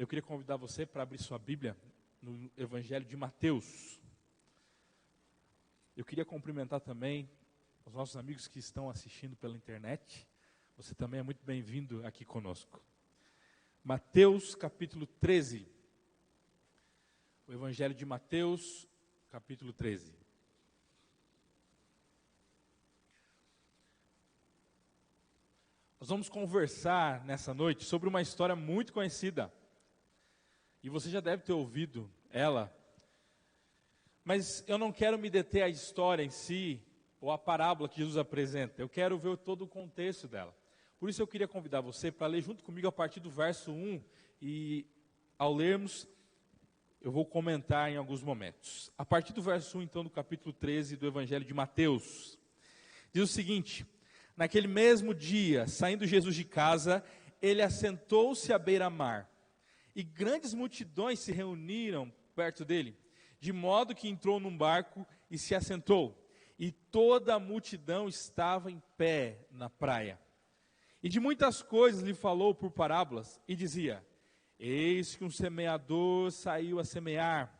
Eu queria convidar você para abrir sua Bíblia no Evangelho de Mateus. Eu queria cumprimentar também os nossos amigos que estão assistindo pela internet. Você também é muito bem-vindo aqui conosco. Mateus capítulo 13. O Evangelho de Mateus, capítulo 13. Nós vamos conversar nessa noite sobre uma história muito conhecida. E você já deve ter ouvido ela. Mas eu não quero me deter à história em si, ou à parábola que Jesus apresenta. Eu quero ver todo o contexto dela. Por isso eu queria convidar você para ler junto comigo a partir do verso 1. E ao lermos, eu vou comentar em alguns momentos. A partir do verso 1, então, do capítulo 13 do Evangelho de Mateus. Diz o seguinte: naquele mesmo dia, saindo Jesus de casa, ele assentou-se à beira-mar. E grandes multidões se reuniram perto dele, de modo que entrou num barco e se assentou. E toda a multidão estava em pé na praia. E de muitas coisas lhe falou por parábolas, e dizia: eis que um semeador saiu a semear.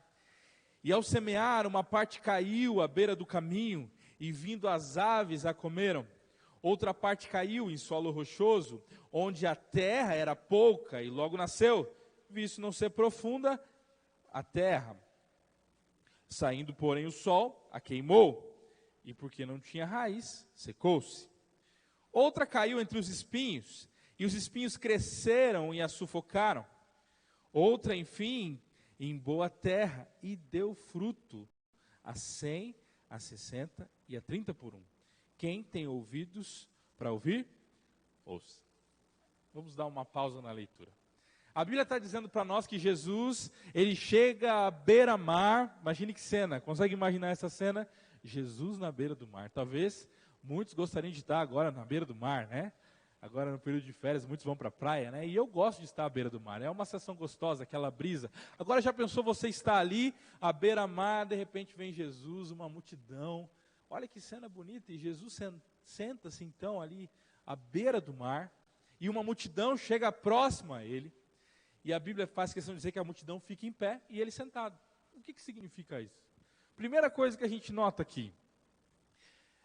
E ao semear, uma parte caiu à beira do caminho, e vindo as aves a comeram. Outra parte caiu em solo rochoso, onde a terra era pouca, e logo nasceu, visto não ser profunda a terra. Saindo, porém, o sol a queimou, e porque não tinha raiz, secou-se. Outra caiu entre os espinhos, e os espinhos cresceram e a sufocaram. Outra, enfim, em boa terra, e deu fruto, a 100, a 60 e a 30 por um. Quem tem ouvidos para ouvir, ouça. Vamos dar uma pausa na leitura. A Bíblia está dizendo para nós que Jesus, ele chega à beira-mar. Imagine que cena, consegue imaginar essa cena? Jesus na beira do mar. Talvez muitos gostariam de estar agora na beira do mar, né? Agora no período de férias, muitos vão para a praia, né? E eu gosto de estar à beira do mar, é uma sensação gostosa, aquela brisa. Agora já pensou você estar ali, à beira-mar, de repente vem Jesus, uma multidão. Olha que cena bonita, e Jesus senta-se então ali à beira do mar, e uma multidão chega próxima a ele. E a Bíblia faz questão de dizer que a multidão fica em pé e ele sentado. O que significa isso? Primeira coisa que a gente nota aqui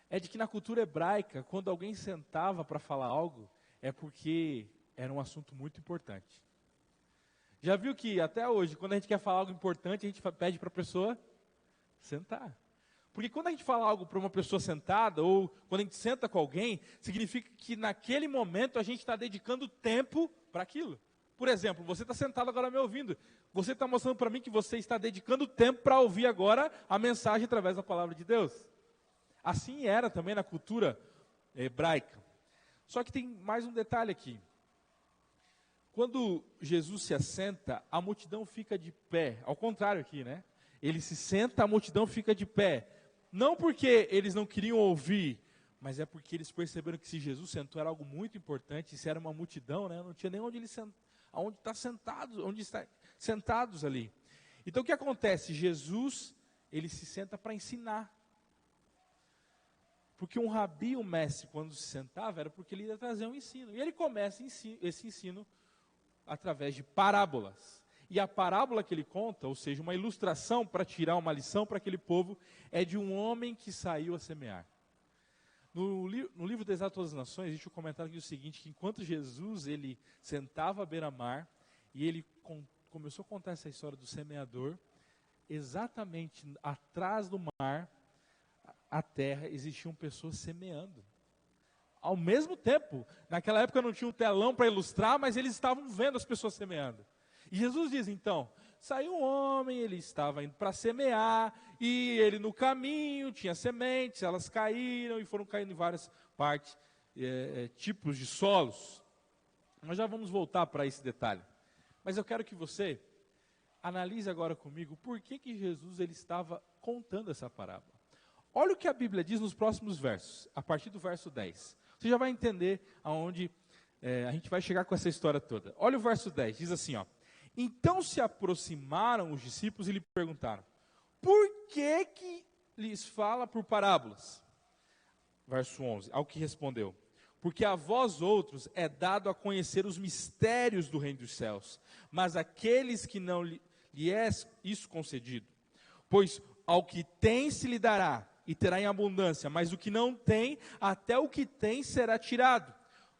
é de que na cultura hebraica, quando alguém sentava para falar algo, é porque era um assunto muito importante. Já viu que até hoje, quando a gente quer falar algo importante, a gente pede para a pessoa sentar. Porque quando a gente fala algo para uma pessoa sentada, ou quando a gente senta com alguém, significa que naquele momento a gente está dedicando tempo para aquilo. Por exemplo, você está sentado agora me ouvindo. Você está mostrando para mim que você está dedicando tempo para ouvir agora a mensagem através da palavra de Deus. Assim era também na cultura hebraica. Só que tem mais um detalhe aqui. Quando Jesus se assenta, a multidão fica de pé. Ao contrário aqui, né? Ele se senta, a multidão fica de pé. Não porque eles não queriam ouvir, mas é porque eles perceberam que se Jesus sentou era algo muito importante. Se era uma multidão, né? Não tinha nem onde ele sentar. Onde está sentados ali. Então o que acontece? Jesus, ele se senta para ensinar. Porque um rabi, um mestre, quando se sentava, era porque ele ia trazer um ensino. E ele começa esse ensino através de parábolas. E a parábola que ele conta, ou seja, uma ilustração para tirar uma lição para aquele povo, é de um homem que saiu a semear. No livro do Exato das Nações, existe um comentário que diz o seguinte, que enquanto Jesus, ele sentava à beira-mar, e ele começou a contar essa história do semeador, exatamente atrás do mar, a terra, existiam pessoas semeando. Ao mesmo tempo, naquela época não tinha um telão para ilustrar, mas eles estavam vendo as pessoas semeando. E Jesus diz então, saiu um homem, ele estava indo para semear, e ele no caminho tinha sementes, elas caíram e foram caindo em várias partes, tipos de solos. Nós já vamos voltar para esse detalhe. Mas eu quero que você analise agora comigo por que Jesus ele estava contando essa parábola. Olha o que a Bíblia diz nos próximos versos, a partir do verso 10. Você já vai entender aonde a gente vai chegar com essa história toda. Olha o verso 10, diz assim, ó. Então se aproximaram os discípulos e lhe perguntaram, por que lhes fala por parábolas? Verso 11, ao que respondeu, Porque a vós outros é dado a conhecer os mistérios do reino dos céus, mas aqueles que não lhe é isso concedido. Pois ao que tem se lhe dará, e terá em abundância, mas o que não tem, até o que tem será tirado.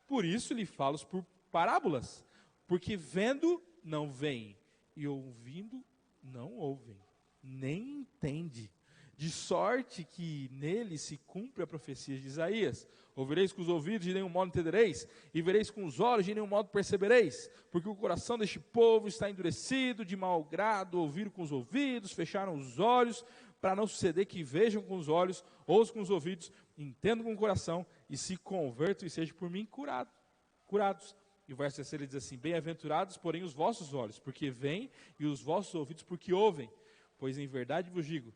Por isso lhe falo por parábolas, porque vendo não veem, e ouvindo não ouvem, nem entende. De sorte que nele se cumpre a profecia de Isaías: ouvireis com os ouvidos, de nenhum modo entendereis, e vereis com os olhos, de nenhum modo percebereis, porque o coração deste povo está endurecido, de mau grado, ouviram com os ouvidos, fecharam os olhos, para não suceder que vejam com os olhos, ouçam com os ouvidos, entendam com o coração, e se convertam e sejam por mim curados. E o verso 6 ele diz assim: bem-aventurados, porém, os vossos olhos, porque veem, e os vossos ouvidos, porque ouvem. Pois em verdade vos digo,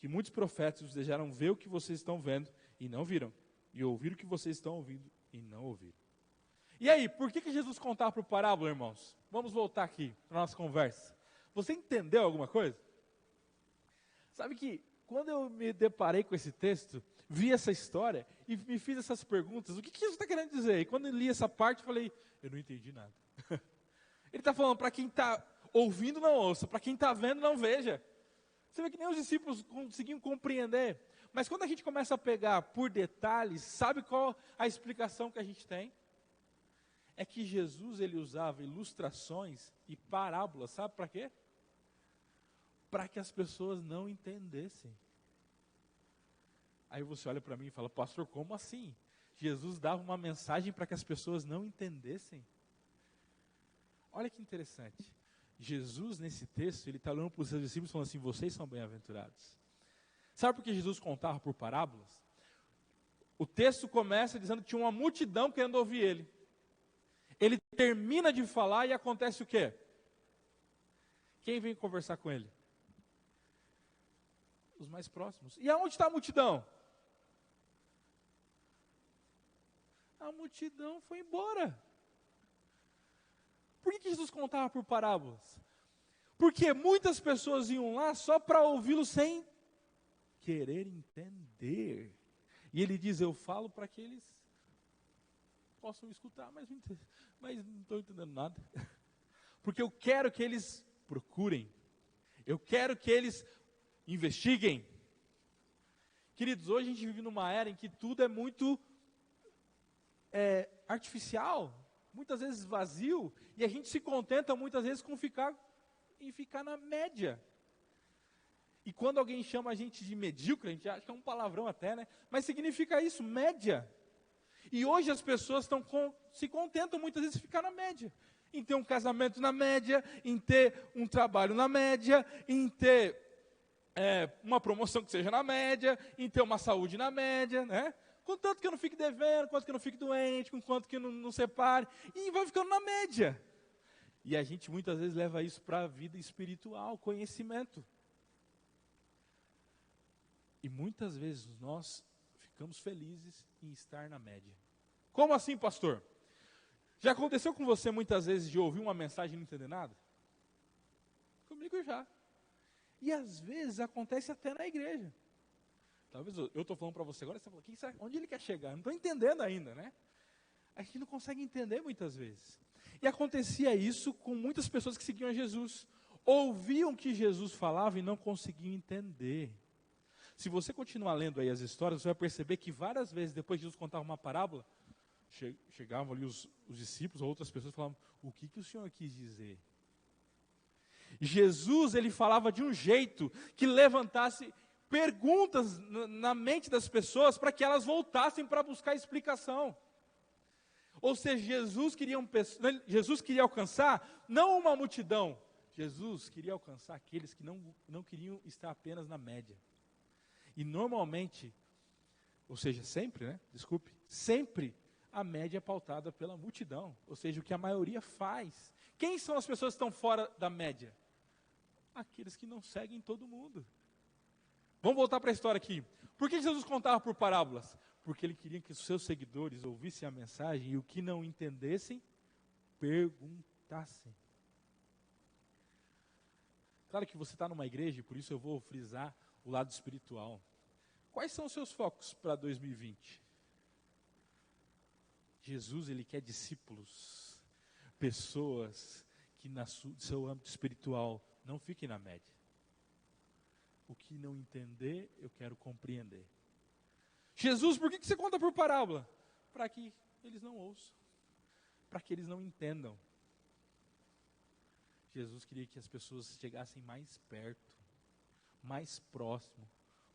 que muitos profetas desejaram ver o que vocês estão vendo, e não viram, e ouvir o que vocês estão ouvindo, e não ouviram. E aí, por que Jesus contava por parábola, irmãos? Vamos voltar aqui para a nossa conversa. Você entendeu alguma coisa? Sabe que, quando eu me deparei com esse texto, vi essa história, e me fiz essas perguntas: o que Jesus está querendo dizer? E quando eu li essa parte, eu falei: eu não entendi nada. Ele está falando, para quem está ouvindo, não ouça, para quem está vendo, não veja. Você vê que nem os discípulos conseguiam compreender. Mas quando a gente começa a pegar por detalhes, sabe qual a explicação que a gente tem? É que Jesus, ele usava ilustrações e parábolas, sabe para quê? Para que as pessoas não entendessem. Aí você olha para mim e fala: pastor, como assim? Jesus dava uma mensagem para que as pessoas não entendessem? Olha que interessante. Jesus, nesse texto, ele está olhando para os seus discípulos falando assim: vocês são bem-aventurados. Sabe por que Jesus contava por parábolas? O texto começa dizendo que tinha uma multidão querendo ouvir ele. Ele termina de falar e acontece o quê? Quem vem conversar com ele? Os mais próximos. E aonde está a multidão? A multidão foi embora. Por que Jesus contava por parábolas? Porque muitas pessoas iam lá só para ouvi-lo sem querer entender. E ele diz: eu falo para que eles possam escutar, mas não estou entendendo nada. Porque eu quero que eles procurem. Eu quero que eles investiguem. Queridos, hoje a gente vive numa era em que tudo é muito artificial, muitas vezes vazio, e a gente se contenta muitas vezes com ficar na média. E quando alguém chama a gente de medíocre, a gente acha que é um palavrão até, né? Mas significa isso, média. E hoje as pessoas se contentam muitas vezes de ficar na média. Em ter um casamento na média, em ter um trabalho na média, em ter uma promoção que seja na média, em ter uma saúde na média, né? Contanto que eu não fique devendo, quanto que eu não fique doente, com quanto que eu não separe, e vai ficando na média. E a gente muitas vezes leva isso para a vida espiritual, conhecimento. E muitas vezes nós ficamos felizes em estar na média. Como assim, pastor? Já aconteceu com você muitas vezes de ouvir uma mensagem e não entender nada? Comigo já. E às vezes acontece até na igreja. Talvez eu estou falando para você agora, você fala: onde ele quer chegar? Eu não estou entendendo ainda, né? A gente não consegue entender muitas vezes. E acontecia isso com muitas pessoas que seguiam a Jesus. Ouviam o que Jesus falava e não conseguiam entender. Se você continuar lendo aí as histórias, você vai perceber que várias vezes, depois de Jesus contar uma parábola, chegavam ali os discípulos ou outras pessoas e falavam: o que o Senhor quis dizer? Jesus, ele falava de um jeito que levantasse perguntas na mente das pessoas para que elas voltassem para buscar explicação. Ou seja, Jesus queria alcançar não uma multidão, Jesus queria alcançar aqueles que não queriam estar apenas na média. E normalmente, ou seja, sempre, né? Desculpe, sempre a média é pautada pela multidão, ou seja, o que a maioria faz. Quem são as pessoas que estão fora da média? Aqueles que não seguem todo mundo. Vamos voltar para a história aqui. Por que Jesus contava por parábolas? Porque ele queria que os seus seguidores ouvissem a mensagem e o que não entendessem, perguntassem. Claro que você está numa igreja, e por isso eu vou frisar o lado espiritual. Quais são os seus focos para 2020? Jesus, ele quer discípulos, pessoas que no seu âmbito espiritual não fiquem na média. O que não entender, eu quero compreender. Jesus, por que você conta por parábola? Para que eles não ouçam, para que eles não entendam. Jesus queria que as pessoas chegassem mais perto, mais próximo,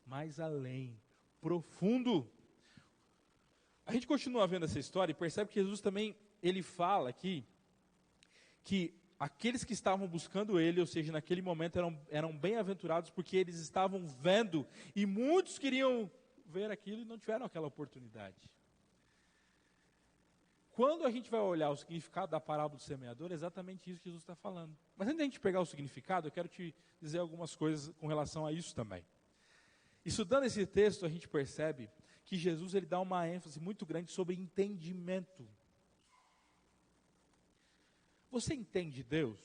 mais além, profundo. A gente continua vendo essa história e percebe que Jesus também, ele fala aqui, que aqueles que estavam buscando ele, ou seja, naquele momento eram bem-aventurados porque eles estavam vendo, e muitos queriam ver aquilo e não tiveram aquela oportunidade. Quando a gente vai olhar o significado da parábola do semeador, é exatamente isso que Jesus está falando. Mas antes de a gente pegar o significado, eu quero te dizer algumas coisas com relação a isso também. Estudando esse texto, a gente percebe que Jesus ele dá uma ênfase muito grande sobre entendimento. Você entende Deus?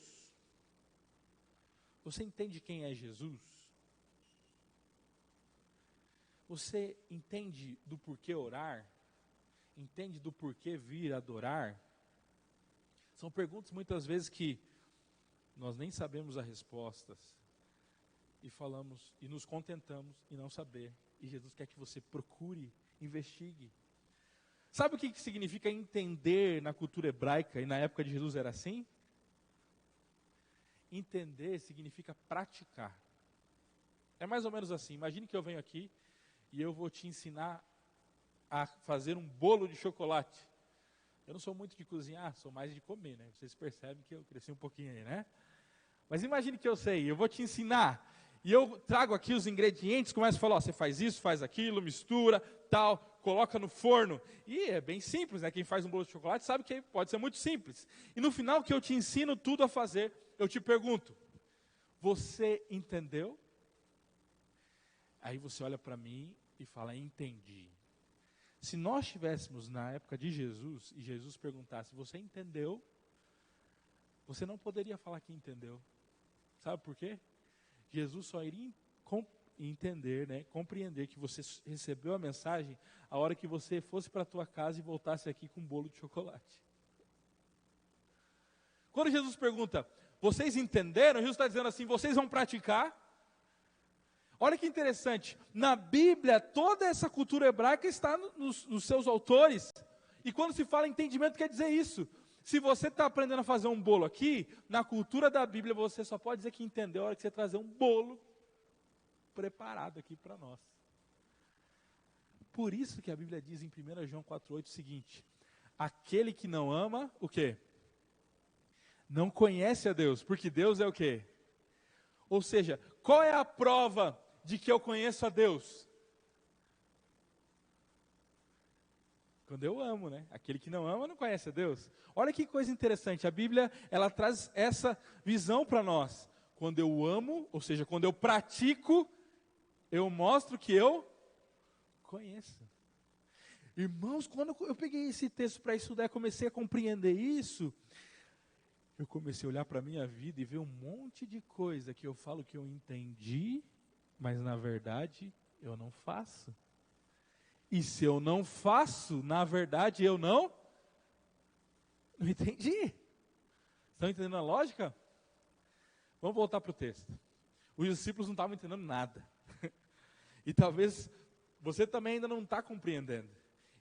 Você entende quem é Jesus? Você entende do porquê orar? Entende do porquê vir adorar? São perguntas muitas vezes que nós nem sabemos as respostas e falamos e nos contentamos em não saber. E Jesus quer que você procure, investigue. Sabe o que significa entender na cultura hebraica e na época de Jesus era assim? Entender significa praticar. É mais ou menos assim. Imagine que eu venho aqui e eu vou te ensinar a fazer um bolo de chocolate. Eu não sou muito de cozinhar, sou mais de comer, né? Vocês percebem que eu cresci um pouquinho aí, né? Mas imagine que eu sei, eu vou te ensinar, e eu trago aqui os ingredientes, começo a falar, ó, você faz isso, faz aquilo, mistura, tal, coloca no forno. E é bem simples, né? Quem faz um bolo de chocolate sabe que pode ser muito simples. E no final que eu te ensino tudo a fazer, eu te pergunto, você entendeu? Aí você olha para mim e fala, entendi. Se nós estivéssemos na época de Jesus, e Jesus perguntasse, você entendeu? Você não poderia falar que entendeu. Sabe por quê? Jesus só iria entender, né, compreender que você recebeu a mensagem a hora que você fosse para a tua casa e voltasse aqui com um bolo de chocolate. Quando Jesus pergunta, vocês entenderam? Jesus está dizendo assim, vocês vão praticar? Olha que interessante, na Bíblia, toda essa cultura hebraica está nos seus autores, e quando se fala entendimento, quer dizer isso. Se você está aprendendo a fazer um bolo aqui, na cultura da Bíblia, você só pode dizer que entendeu a hora que você trazer um bolo preparado aqui para nós. Por isso que a Bíblia diz em 1 João 4,8 o seguinte, aquele que não ama, o quê? Não conhece a Deus, porque Deus é o quê? Ou seja, qual é a prova de que eu conheço a Deus? Quando eu amo, né? Aquele que não ama não conhece a Deus. Olha que coisa interessante, a Bíblia, ela traz essa visão para nós. Quando eu amo, ou seja, quando eu pratico, eu mostro que eu conheço. Irmãos, quando eu peguei esse texto para estudar e comecei a compreender isso, eu comecei a olhar para a minha vida e ver um monte de coisa que eu falo que eu entendi, mas na verdade eu não faço. E se eu não faço, na verdade eu não entendi. Estão entendendo a lógica? Vamos voltar para o texto. Os discípulos não estavam entendendo nada. E talvez você também ainda não está compreendendo.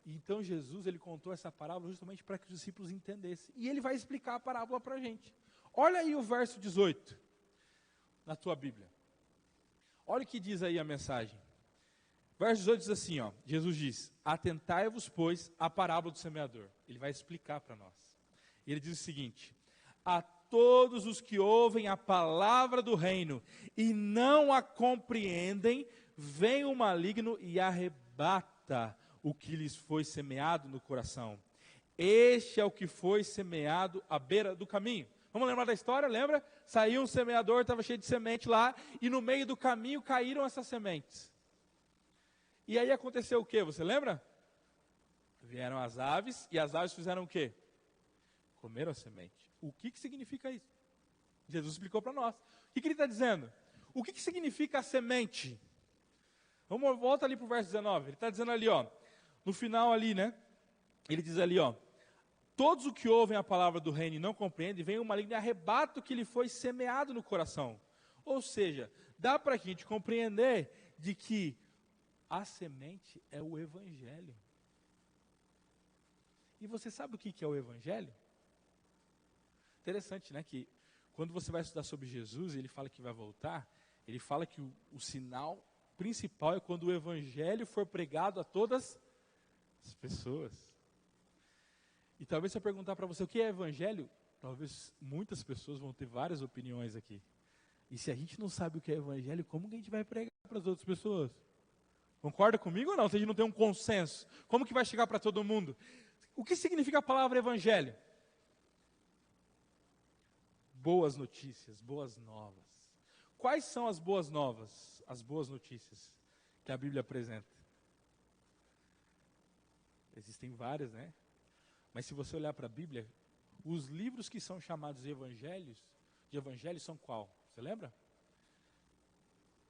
Então Jesus, ele contou essa parábola justamente para que os discípulos entendessem. E ele vai explicar a parábola para a gente. Olha aí o verso 18, na tua Bíblia. Olha o que diz aí a mensagem. Verso 18 diz assim, ó, Jesus diz, atentai-vos, pois, à parábola do semeador. Ele vai explicar para nós. Ele diz o seguinte, a todos os que ouvem a palavra do reino e não a compreendem, vem o maligno e arrebata o que lhes foi semeado no coração. Este é o que foi semeado à beira do caminho. Vamos lembrar da história, lembra? Saiu um semeador, estava cheio de semente lá, e no meio do caminho caíram essas sementes. E aí aconteceu o quê? Você lembra? Vieram as aves, e as aves fizeram o quê? Comeram a semente. O que significa isso? Jesus explicou para nós. O que ele está dizendo? O que significa a semente? Volta ali para o verso 19. Ele está dizendo ali, ó, no final ali, né? Ele diz ali, ó, todos os que ouvem a palavra do reino e não compreendem, vem o maligno e arrebata o que lhe foi semeado no coração. Ou seja, dá para a gente compreender de que a semente é o evangelho. E você sabe o que é o evangelho? Interessante, né? Que quando você vai estudar sobre Jesus, ele fala que vai voltar, ele fala que o sinal principal é quando o evangelho for pregado a todas as pessoas. E talvez se eu perguntar para você o que é evangelho, talvez muitas pessoas vão ter várias opiniões aqui. E se a gente não sabe o que é evangelho, como que a gente vai pregar para as outras pessoas? Concorda comigo ou não? Se a gente não tem um consenso, como que vai chegar para todo mundo? O que significa a palavra evangelho? Boas notícias, boas novas. Quais são as boas novas, as boas notícias que a Bíblia apresenta? Existem várias, né? Mas se você olhar para a Bíblia, os livros que são chamados de evangelhos são qual? Você lembra?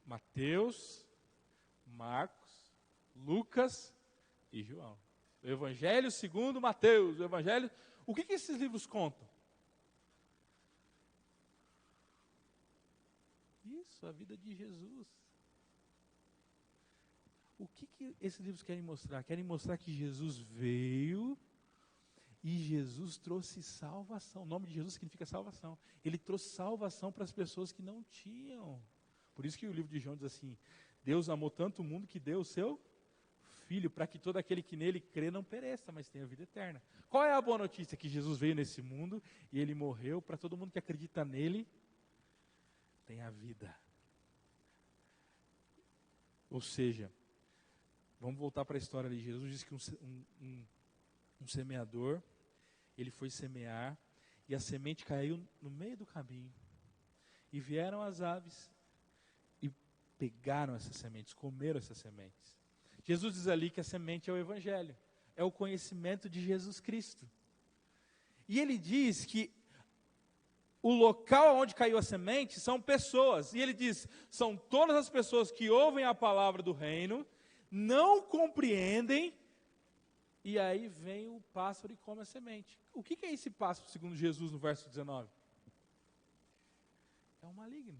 Mateus, Marcos, Lucas e João. O Evangelho segundo Mateus, o Evangelho... O que esses livros contam? Isso, a vida de Jesus. O que esses livros querem mostrar? Querem mostrar que Jesus veio e Jesus trouxe salvação. O nome de Jesus significa salvação. Ele trouxe salvação para as pessoas que não tinham. Por isso que o livro de João diz assim: Deus amou tanto o mundo que deu o seu Filho, para que todo aquele que nele crê não pereça, mas tenha vida eterna. Qual é a boa notícia? Que Jesus veio nesse mundo e ele morreu para todo mundo que acredita nele tenha vida. Ou seja, vamos voltar para a história ali. Jesus disse que um semeador, ele foi semear e a semente caiu no meio do caminho. E vieram as aves e pegaram essas sementes, comeram essas sementes. Jesus diz ali que a semente é o evangelho, é o conhecimento de Jesus Cristo. E ele diz que o local onde caiu a semente são pessoas. E ele diz, são todas as pessoas que ouvem a palavra do reino, não compreendem, e aí vem o pássaro e come a semente. O que é esse pássaro, segundo Jesus, no verso 19? É um maligno.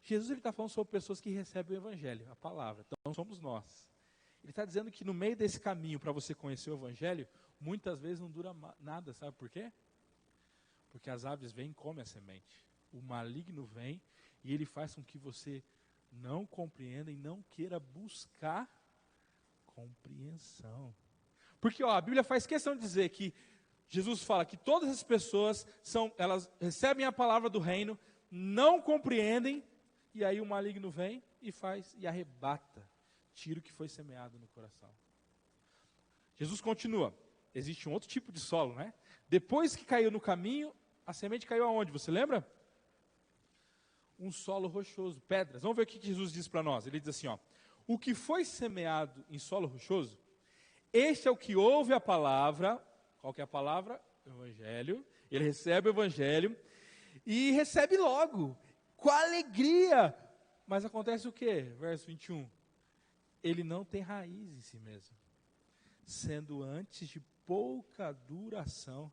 Jesus está falando sobre pessoas que recebem o evangelho, a palavra. Então somos nós. Ele está dizendo que no meio desse caminho, para você conhecer o evangelho, muitas vezes não dura nada, sabe por quê? Porque as aves vêm e comem a semente. O maligno vem e ele faz com que você não compreenda e não queira buscar compreensão. Porque a Bíblia faz questão de dizer que Jesus fala que todas as pessoas elas recebem a palavra do reino, não compreendem, e aí o maligno vem e arrebata, tira o que foi semeado no coração. Jesus continua. Existe um outro tipo de solo, né? Depois que caiu no caminho, a semente caiu aonde? Você lembra? Um solo rochoso, pedras. Vamos ver o que Jesus diz para nós. Ele diz assim, ó: o que foi semeado em solo rochoso, este é o que ouve a palavra. Qual que é a palavra? Evangelho. Ele recebe o evangelho e recebe logo, com alegria. Mas acontece o quê? Verso 21. Ele não tem raiz em si mesmo, sendo antes de pouca duração,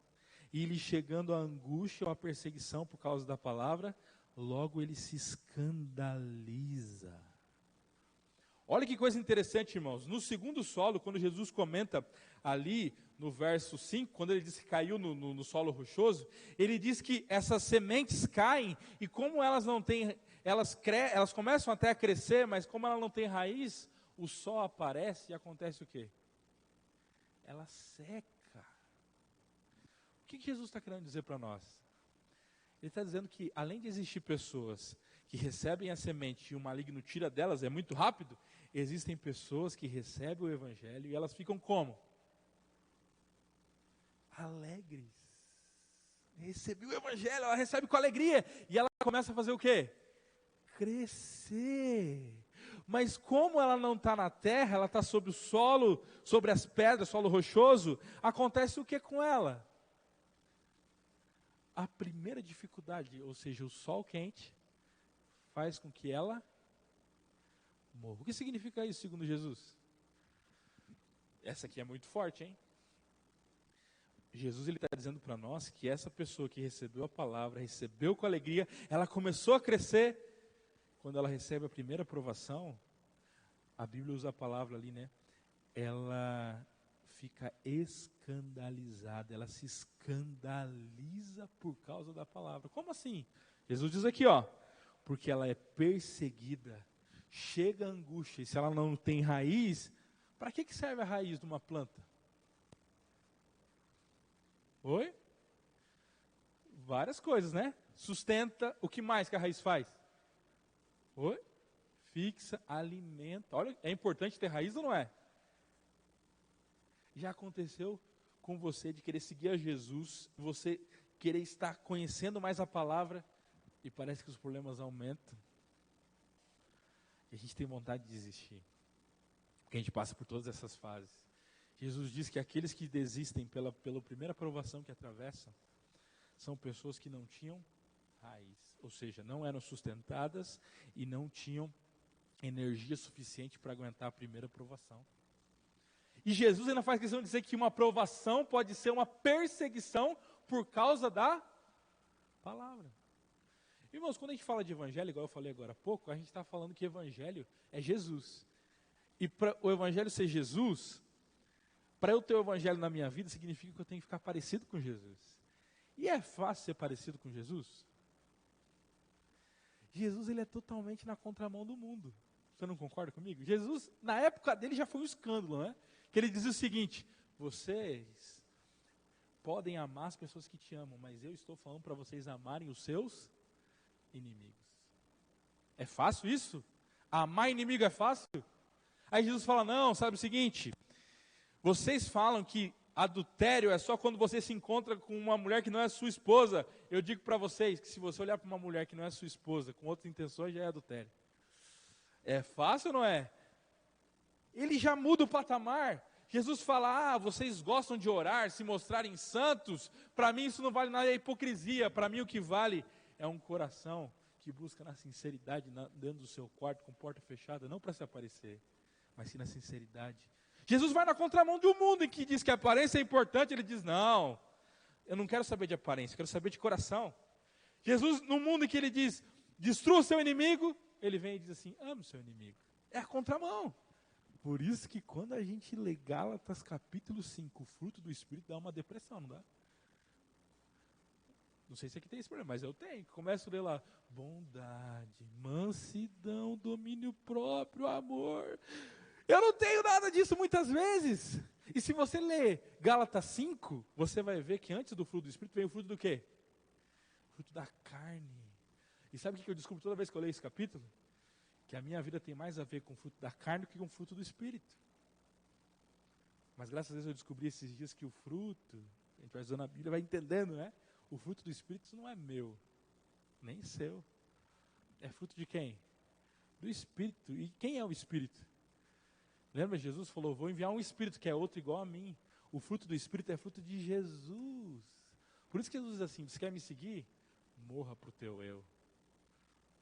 e lhe chegando a angústia ou a perseguição por causa da palavra, logo ele se escandaliza. Olha que coisa interessante, irmãos. No segundo solo, quando Jesus comenta ali no verso 5, quando ele diz que caiu no solo rochoso, ele diz que essas sementes caem, e como elas não têm, elas começam até a crescer, mas como ela não tem raiz, o sol aparece e acontece o quê? Ela seca. O que Jesus está querendo dizer para nós? Ele está dizendo que, além de existir pessoas que recebem a semente e o maligno tira delas, é muito rápido, existem pessoas que recebem o evangelho e elas ficam como? Alegres. Recebeu o evangelho, ela recebe com alegria, e ela começa a fazer o quê? Crescer. Mas como ela não está na terra, ela está sobre o solo, sobre as pedras, solo rochoso, acontece o que com ela? A primeira dificuldade, ou seja, o sol quente, faz com que ela morra. O que significa isso, segundo Jesus? Essa aqui é muito forte, hein? Jesus está dizendo para nós que essa pessoa que recebeu a palavra, recebeu com alegria, ela começou a crescer. Quando ela recebe a primeira provação, a Bíblia usa a palavra ali, né? Ela fica escandalizada, ela se escandaliza por causa da palavra. Como assim? Jesus diz aqui, ó, porque ela é perseguida, chega a angústia, e se ela não tem raiz, para que serve a raiz de uma planta? Oi? Várias coisas, né? Sustenta, o que mais que a raiz faz? Oi? Fixa, alimenta. Olha, é importante ter raiz ou não é? Já aconteceu com você de querer seguir a Jesus, você querer estar conhecendo mais a palavra e parece que os problemas aumentam? E a gente tem vontade de desistir, porque a gente passa por todas essas fases. Jesus diz que aqueles que desistem pela primeira provação que atravessam, são pessoas que não tinham raiz, ou seja, não eram sustentadas e não tinham energia suficiente para aguentar a primeira provação. E Jesus ainda faz questão de dizer que uma provação pode ser uma perseguição por causa da palavra. Irmãos, quando a gente fala de evangelho, igual eu falei agora há pouco, a gente está falando que evangelho é Jesus. E para o evangelho ser Jesus, para eu ter o evangelho na minha vida, significa que eu tenho que ficar parecido com Jesus. E é fácil ser parecido com Jesus? Jesus, ele é totalmente na contramão do mundo. Você não concorda comigo? Jesus, na época dele, já foi um escândalo, né? Que ele dizia o seguinte: vocês podem amar as pessoas que te amam, mas eu estou falando para vocês amarem os seus inimigos. É fácil isso? Amar inimigo é fácil? Aí Jesus fala, não, sabe o seguinte, vocês falam que adultério é só quando você se encontra com uma mulher que não é sua esposa. Eu digo para vocês que se você olhar para uma mulher que não é sua esposa, com outras intenções, já é adultério. É fácil ou não é? Ele já muda o patamar. Jesus fala, vocês gostam de orar, se mostrarem santos. Para mim isso não vale nada, é hipocrisia. Para mim o que vale é um coração que busca na sinceridade, dentro do seu quarto, com porta fechada, não para se aparecer, mas sim na sinceridade. Jesus vai na contramão de um mundo em que diz que a aparência é importante. Ele diz, não, eu não quero saber de aparência, eu quero saber de coração. Jesus, no mundo em que ele diz, destrua o seu inimigo, ele vem e diz assim, ame o seu inimigo. É a contramão. Por isso que quando a gente lê Gálatas capítulo 5, o fruto do Espírito dá uma depressão, não dá? Não sei se aqui tem esse problema, mas eu tenho. Começo a ler lá, bondade, mansidão, domínio próprio, amor. Eu não tenho nada disso muitas vezes. E se você ler Gálatas 5, você vai ver que antes do fruto do Espírito vem o fruto do quê? O fruto da carne. E sabe o que eu descubro toda vez que eu leio esse capítulo? Que a minha vida tem mais a ver com o fruto da carne do que com o fruto do Espírito. Mas graças a Deus eu descobri esses dias que o fruto, a gente vai usando a Bíblia, vai entendendo, né? O fruto do Espírito não é meu, nem seu. É fruto de quem? Do Espírito. E quem é o Espírito? Lembra, Jesus falou, vou enviar um Espírito que é outro igual a mim. O fruto do Espírito é fruto de Jesus. Por isso que Jesus diz assim, você quer me seguir? Morra para o teu eu.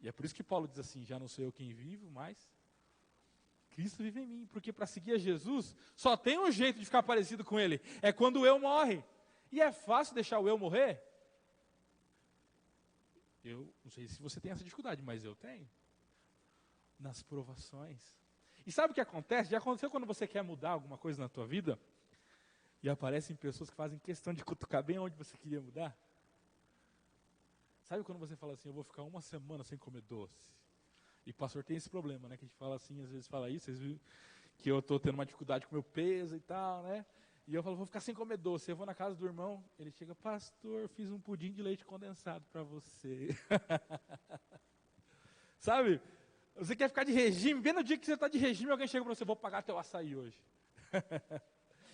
E é por isso que Paulo diz assim, já não sou eu quem vivo, mas Cristo vive em mim. Porque para seguir a Jesus, só tem um jeito de ficar parecido com Ele, é quando o eu morre. E é fácil deixar o eu morrer? Eu não sei se você tem essa dificuldade, mas eu tenho. Nas provações. E sabe o que acontece? Já aconteceu quando você quer mudar alguma coisa na tua vida? E aparecem pessoas que fazem questão de cutucar bem onde você queria mudar? Sabe quando você fala assim, eu vou ficar uma semana sem comer doce? E pastor tem esse problema, né? Que a gente fala assim, às vezes fala isso, vocês viram que eu estou tendo uma dificuldade com o meu peso e tal, né? E eu falo, vou ficar sem comer doce. Eu vou na casa do irmão, ele chega, pastor, fiz um pudim de leite condensado para você. Sabe? Você quer ficar de regime, bem no dia que você está de regime, alguém chega para você, vou pagar teu açaí hoje.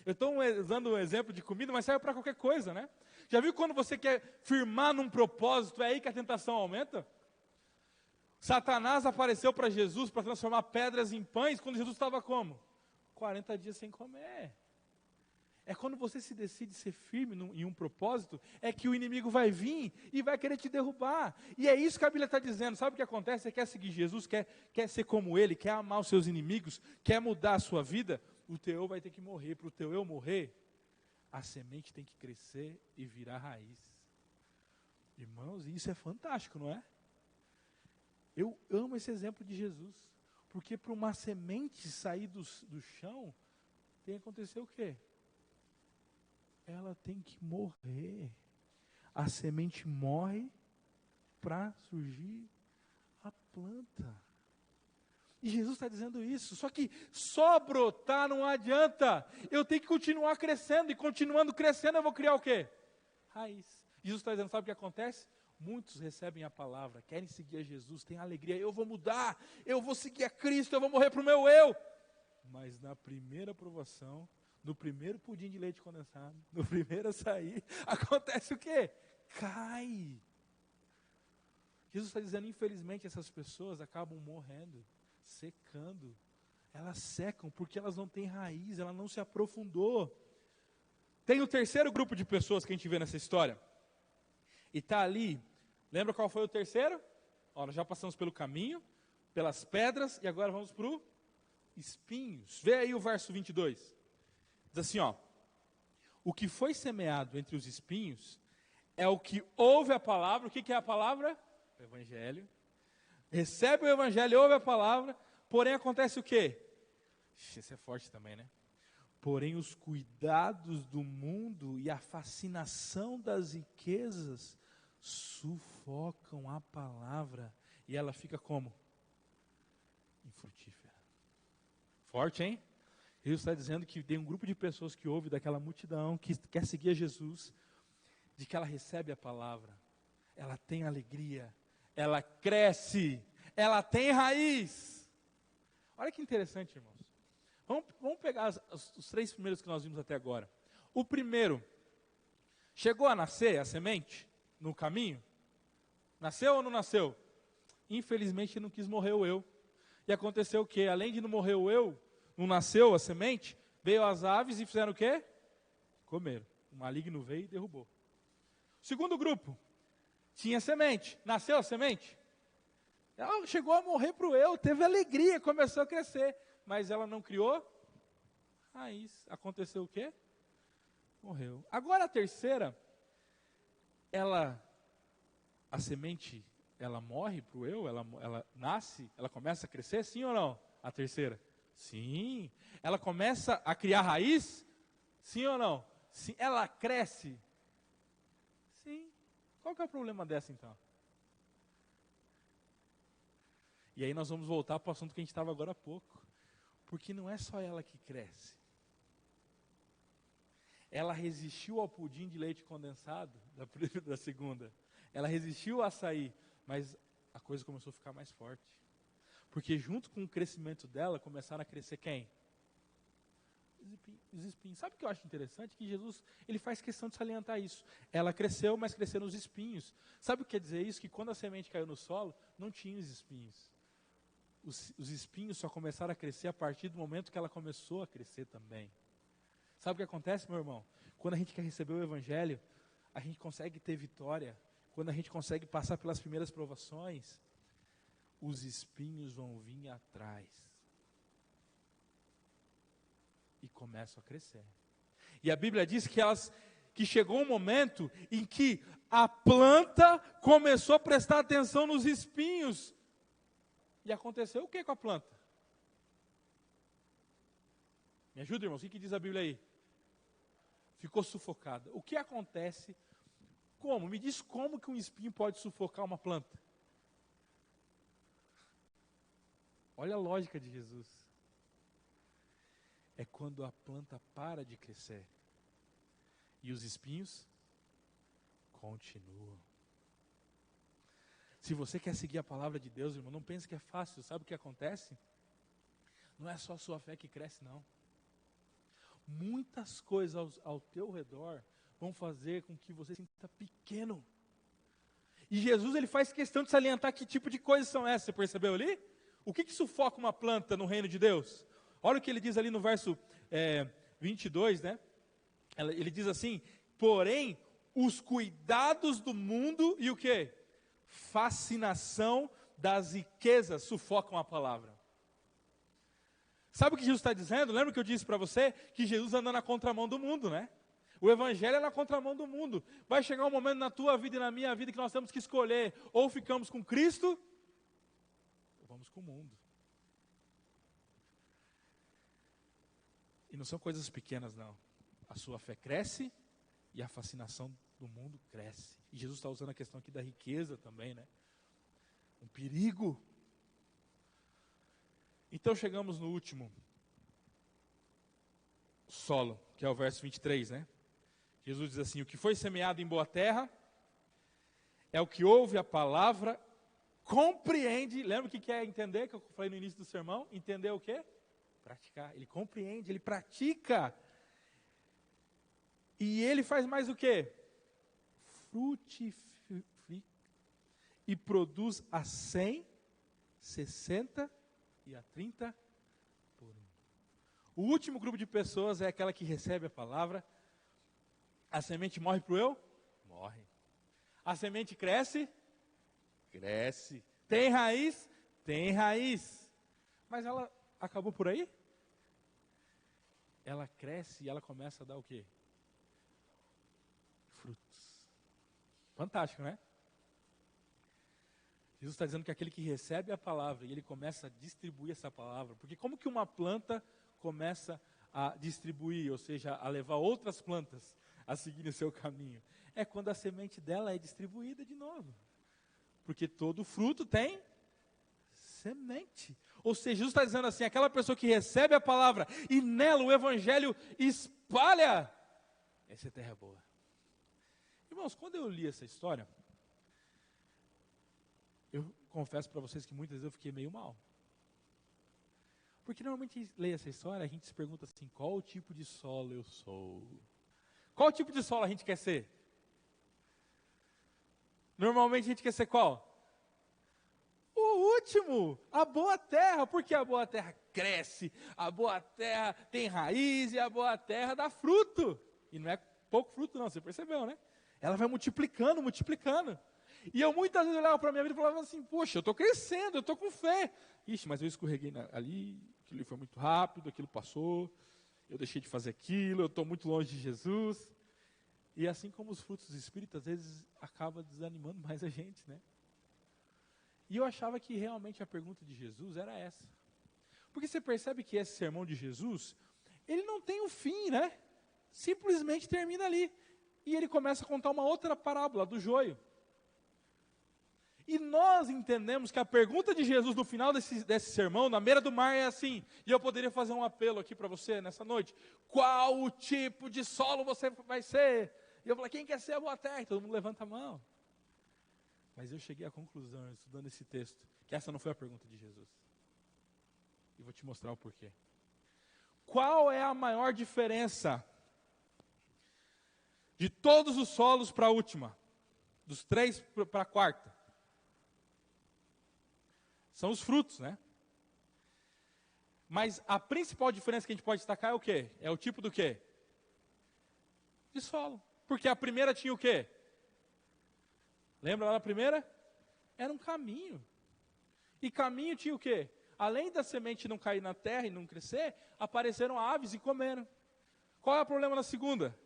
Eu estou usando um exemplo de comida, mas serve para qualquer coisa, né? Já viu quando você quer firmar num propósito, é aí que a tentação aumenta? Satanás apareceu para Jesus para transformar pedras em pães, quando Jesus estava como? 40 dias sem comer. É quando você se decide ser firme em um propósito, é que o inimigo vai vir e vai querer te derrubar. E é isso que a Bíblia está dizendo. Sabe o que acontece? Você quer seguir Jesus, quer ser como Ele, quer amar os seus inimigos, quer mudar a sua vida, o teu eu vai ter que morrer. Para o teu eu morrer, a semente tem que crescer e virar raiz. Irmãos, isso é fantástico, não é? Eu amo esse exemplo de Jesus, porque para uma semente sair do chão, tem que acontecer o quê? Ela tem que morrer. A semente morre para surgir a planta. E Jesus está dizendo isso, só que só brotar não adianta. Eu tenho que continuar crescendo, e continuando crescendo eu vou criar o quê? Raiz. Jesus está dizendo, sabe o que acontece? Muitos recebem a palavra, querem seguir a Jesus, têm alegria, eu vou mudar, eu vou seguir a Cristo, eu vou morrer para o meu eu. Mas na primeira provação, no primeiro pudim de leite condensado, no primeiro açaí, acontece o quê? Cai. Jesus está dizendo, infelizmente essas pessoas acabam morrendo, secando. Elas secam porque elas não têm raiz, ela não se aprofundou. Tem o terceiro grupo de pessoas que a gente vê nessa história. E está ali, lembra qual foi o terceiro? Ó, nós já passamos pelo caminho, pelas pedras, e agora vamos para o espinhos. Vê aí o verso 22. Diz assim, ó. O que foi semeado entre os espinhos é o que ouve a palavra. O que é a palavra? O evangelho. Recebe o evangelho, ouve a palavra, porém acontece o quê? Esse é forte também, né? Porém os cuidados do mundo e a fascinação das riquezas sufocam a palavra e ela fica como? Infrutífera. Forte, hein? Jesus está dizendo que tem um grupo de pessoas que ouve daquela multidão, que quer seguir a Jesus, de que ela recebe a palavra, ela tem alegria, ela cresce, ela tem raiz. Olha que interessante, irmãos. Vamos pegar os três primeiros que nós vimos até agora. O primeiro, chegou a nascer a semente no caminho? Nasceu ou não nasceu? Infelizmente não quis morrer o eu. E aconteceu o quê? Além de não morrer o eu, não nasceu a semente, veio as aves e fizeram o quê? Comeram. O maligno veio e derrubou. Segundo grupo, tinha semente. Nasceu a semente? Ela chegou a morrer para o eu, teve alegria, começou a crescer. Mas ela não criou raiz. Aconteceu o quê? Morreu. Agora a terceira, a semente, ela morre para o eu, ela nasce, ela começa a crescer, sim ou não? A terceira? Sim. Ela começa a criar raiz? Sim ou não? Sim. Ela cresce? Sim. Qual que é o problema dessa então? E aí nós vamos voltar para o assunto que a gente estava agora há pouco. Porque não é só ela que cresce. Ela resistiu ao pudim de leite condensado, da segunda. Ela resistiu ao açaí, mas a coisa começou a ficar mais forte. Porque junto com o crescimento dela, começaram a crescer quem? Os espinhos. Sabe o que eu acho interessante? Que Jesus, ele faz questão de salientar isso. Ela cresceu, mas cresceram os espinhos. Sabe o que quer dizer isso? Que quando a semente caiu no solo, não tinha os espinhos. Os espinhos só começaram a crescer a partir do momento que ela começou a crescer também. Sabe o que acontece, meu irmão? Quando a gente quer receber o evangelho, a gente consegue ter vitória. Quando a gente consegue passar pelas primeiras provações, os espinhos vão vir atrás. E começam a crescer. E a Bíblia diz que chegou um momento em que a planta começou a prestar atenção nos espinhos. E aconteceu o que com a planta? Me ajuda, irmãos, o que diz a Bíblia aí? Ficou sufocada. O que acontece? Como? Me diz como que um espinho pode sufocar uma planta? Olha a lógica de Jesus. É quando a planta para de crescer. E os espinhos continuam. Se você quer seguir a palavra de Deus, irmão, não pense que é fácil. Sabe o que acontece? Não é só a sua fé que cresce, não. Muitas coisas ao teu redor vão fazer com que você se sinta pequeno. E Jesus, ele faz questão de salientar que tipo de coisas são essas. Você percebeu ali? O que sufoca uma planta no reino de Deus? Olha o que ele diz ali no verso 22, né? Ele diz assim, porém, os cuidados do mundo e o quê? Fascinação das riquezas sufocam a palavra. Sabe o que Jesus está dizendo? Lembra que eu disse para você que Jesus anda na contramão do mundo, né? O evangelho é na contramão do mundo. Vai chegar um momento na tua vida e na minha vida que nós temos que escolher, ou ficamos com Cristo, ou vamos com o mundo. E não são coisas pequenas, não. A sua fé cresce e a fascinação do mundo cresce. E Jesus está usando a questão aqui da riqueza também, né? Um perigo. Então chegamos no último solo, que é o verso 23, né? Jesus diz assim: o que foi semeado em boa terra é o que ouve a palavra, compreende. Lembra o que é entender, que eu falei no início do sermão? Entender o quê? Praticar. Ele compreende, ele pratica. E ele faz mais o quê? Frutifica e produz a 100, 60 e a 30 por 1. O último grupo de pessoas é aquela que recebe a palavra. A semente morre para o eu? Morre. A semente cresce? Cresce. Tem raiz? Tem raiz. Mas ela acabou por aí? Ela cresce e ela começa a dar o quê? Frutos. Fantástico, né? Jesus está dizendo que aquele que recebe a palavra e ele começa a distribuir essa palavra, porque como que uma planta começa a distribuir, ou seja, a levar outras plantas a seguir o seu caminho? É quando a semente dela é distribuída de novo. Porque todo fruto tem semente. Ou seja, Jesus está dizendo assim, aquela pessoa que recebe a palavra e nela o evangelho espalha, essa é terra boa. Irmãos, quando eu li essa história, eu confesso para vocês que muitas vezes eu fiquei meio mal. Porque normalmente a gente lê essa história, a gente se pergunta assim, qual o tipo de solo eu sou? Qual tipo de solo a gente quer ser? Normalmente a gente quer ser qual? O último, a boa terra, porque a boa terra cresce, a boa terra tem raiz e a boa terra dá fruto. E não é pouco fruto não, você percebeu, né? Ela vai multiplicando, multiplicando. E eu muitas vezes olhava para a minha vida e falava assim, poxa, eu estou crescendo, eu estou com fé. Ixi, mas eu escorreguei ali, aquilo foi muito rápido, aquilo passou, eu deixei de fazer aquilo, eu estou muito longe de Jesus. E assim como os frutos do Espírito, às vezes acaba desanimando mais a gente, né? E eu achava que realmente a pergunta de Jesus era essa. Porque você percebe que esse sermão de Jesus, ele não tem um fim, né? Simplesmente termina ali. E ele começa a contar uma outra parábola, do joio. E nós entendemos que a pergunta de Jesus no final desse sermão, na beira do mar, é assim. E eu poderia fazer um apelo aqui para você nessa noite. Qual o tipo de solo você vai ser? E eu falei, quem quer ser a boa terra? E todo mundo levanta a mão. Mas eu cheguei à conclusão, estudando esse texto, que essa não foi a pergunta de Jesus. E vou te mostrar o porquê. Qual é a maior diferença de todos os solos para a última? Dos 3 para a quarta? São os frutos, né? Mas a principal diferença que a gente pode destacar é o quê? É o tipo do quê? De solo. Porque a primeira tinha o quê? Lembra lá da primeira? Era um caminho. E caminho tinha o quê? Além da semente não cair na terra e não crescer, apareceram aves e comeram. Qual é o problema da segunda?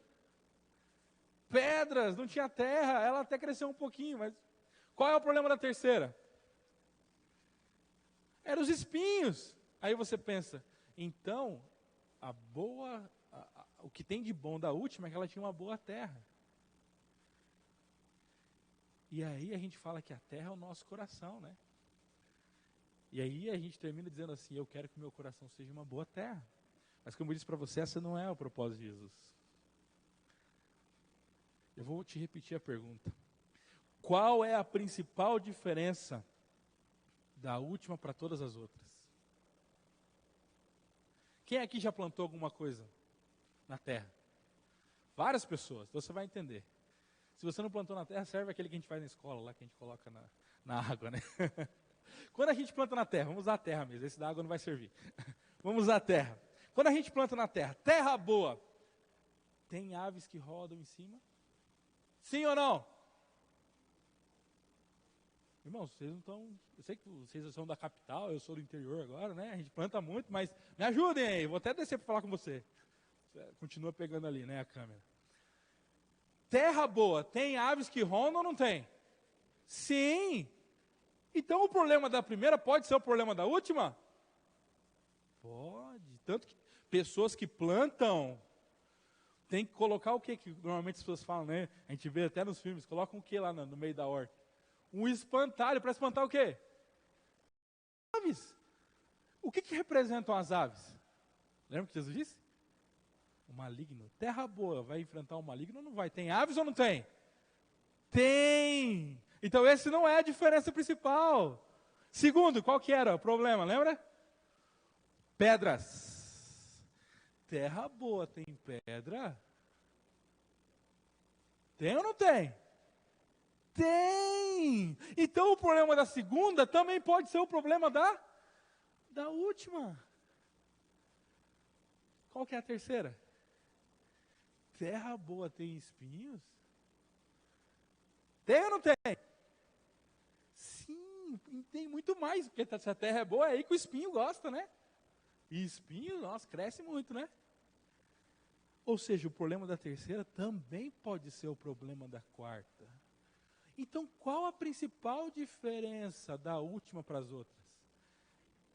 Pedras, não tinha terra, ela até cresceu um pouquinho, mas... Qual é o problema da terceira? Eram os espinhos. Aí você pensa, então, o que tem de bom da última é que ela tinha uma boa terra. E aí a gente fala que a terra é o nosso coração, né? E aí a gente termina dizendo assim, eu quero que o meu coração seja uma boa terra. Mas como eu disse para você, essa não é o propósito de Jesus. Eu vou te repetir a pergunta. Qual é a principal diferença da última para todas as outras? Quem aqui já plantou alguma coisa na terra? Várias pessoas, então você vai entender. Se você não plantou na terra, serve aquele que a gente faz na escola, lá que a gente coloca na água, né? Quando a gente planta na terra, vamos usar a terra mesmo, esse da água não vai servir. Vamos usar a terra. Quando a gente planta na terra, terra boa, tem aves que rodam em cima? Sim ou não? Irmãos, vocês não estão... Eu sei que vocês são da capital, eu sou do interior agora, né? A gente planta muito, mas me ajudem aí, vou até descer para falar com você. Continua pegando ali, né, a câmera. Terra boa, tem aves que rondam ou não tem? Sim. Então o problema da primeira pode ser o problema da última? Pode. Tanto que pessoas que plantam, tem que colocar o que normalmente as pessoas falam, né? A gente vê até nos filmes, colocam o que lá no meio da horta? Um espantalho, para espantar o quê? Aves. O que representam as aves? Lembra o que Jesus disse? O maligno. Terra boa, vai enfrentar o maligno ou não vai? Tem aves ou não tem? Tem. Então esse não é a diferença principal. Segundo, qual que era o problema, lembra? Pedras. Terra boa tem pedra? Tem ou não tem? Tem. Então o problema da segunda também pode ser o problema da última. Qual que é a terceira? Terra boa tem espinhos? Tem ou não tem? Sim, e tem muito mais, porque se a terra é boa, é aí que o espinho gosta, né? E espinho, nossa, cresce muito, né? Ou seja, o problema da terceira também pode ser o problema da quarta. Então, qual a principal diferença da última para as outras?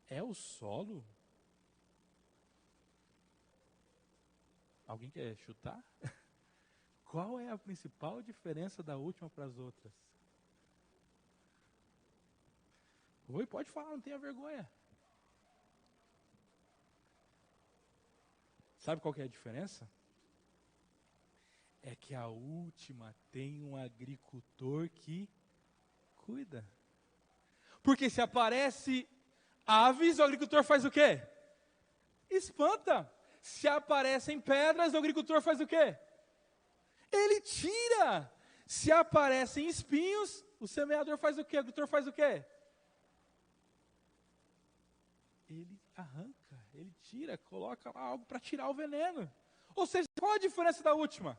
É o solo? Alguém quer chutar? Qual é a principal diferença da última para as outras? Oi, pode falar, não tenha vergonha. Sabe qual que é a diferença? É que a última tem um agricultor que cuida. Porque se aparece aves, o agricultor faz o quê? Espanta. Se aparecem pedras, o agricultor faz o quê? Ele tira. Se aparecem espinhos, o semeador faz o quê? O agricultor faz o quê? Ele arranca, ele tira, coloca lá algo para tirar o veneno. Ou seja, qual a diferença da última?